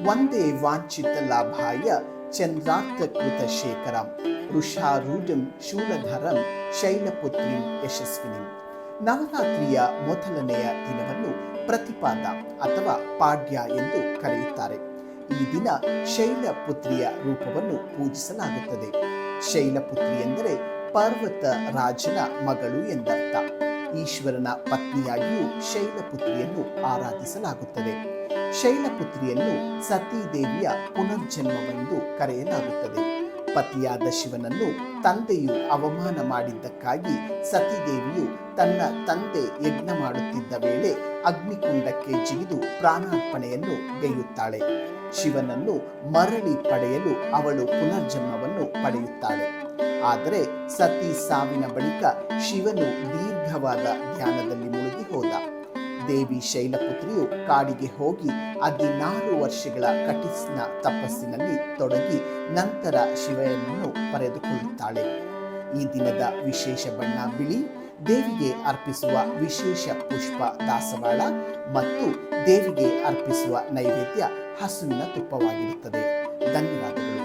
ವಂದೇ ವಾಂಛಿತ ಲಾಭಾಯ ಚಂದ್ರಾರ್ಥಕೃತ ಶೇಖರಂ ವೃಷಾರೂಢಂ ಶೂಲಧರಂ ಶೈಲಪುತ್ರಿಂ ಯಶಸ್ವಿನಿಂ. ನವರಾತ್ರಿಯ ಮೊದಲನೆಯ ದಿನವನ್ನು ಪ್ರತಿಪಾದ ಅಥವಾ ಪಾಡ್ಯ ಎಂದು ಕರೆಯುತ್ತಾರೆ. ಈ ದಿನ ಶೈಲಪುತ್ರಿಯ ರೂಪವನ್ನು ಪೂಜಿಸಲಾಗುತ್ತದೆ. ಶೈಲಪುತ್ರಿ ಎಂದರೆ ಪರ್ವತ ರಾಜನ ಮಗಳು ಎಂದರ್ಥ. ಈಶ್ವರನ ಪತ್ನಿಯಾಗಿಯೂ ಶೈಲಪುತ್ರಿಯನ್ನು ಆರಾಧಿಸಲಾಗುತ್ತದೆ. ಶೈಲಪುತ್ರಿಯನ್ನು ಸತೀದೇವಿಯ ಪುನರ್ಜನ್ಮವೆಂದು ಕರೆಯಲಾಗುತ್ತದೆ. ಪತಿಯಾದ ಶಿವನನ್ನು ತಂದೆಯು ಅವಮಾನ ಮಾಡಿದ್ದಕ್ಕಾಗಿ ಸತೀದೇವಿಯು ತನ್ನ ತಂದೆ ಯಜ್ಞ ಮಾಡುತ್ತಿದ್ದ ವೇಳೆ ಅಗ್ನಿಕುಂಡಕ್ಕೆ ಜಿಗಿದು ಪ್ರಾಣಾರ್ಪಣೆಯನ್ನು ಗೈಯುತ್ತಾಳೆ. ಶಿವನನ್ನು ಮರಳಿ ಪಡೆಯಲು ಅವಳು ಪುನರ್ಜನ್ಮವನ್ನು ಪಡೆಯುತ್ತಾಳೆ. ಆದರೆ ಸತಿ ಸಾವಿನ ಬಳಿಕ ಶಿವನು ದೀರ್ಘವಾದ ಧ್ಯಾನದಲ್ಲಿ ಮುಳುಗಿ ಹೋದ. ದೇವಿ ಶೈಲಪುತ್ರಿಯು ಕಾಡಿಗೆ ಹೋಗಿ 16 ವರ್ಷಗಳ ಕಠಿಣ ತಪಸ್ಸಿನಲ್ಲಿ ತೊಡಗಿ ನಂತರ ಶಿವನನ್ನು ಪಡೆದುಕೊಳ್ಳುತ್ತಾಳೆ. ಈ ದಿನದ ವಿಶೇಷ ಬಣ್ಣ ಬಿಳಿ. ದೇವಿಗೆ ಅರ್ಪಿಸುವ ವಿಶೇಷ ಪುಷ್ಪ ದಾಸವಾಳ ಮತ್ತು ದೇವಿಗೆ ಅರ್ಪಿಸುವ ನೈವೇದ್ಯ ಹಸುವಿನ ತುಪ್ಪವಾಗಿರುತ್ತದೆ. ಧನ್ಯವಾದಗಳು.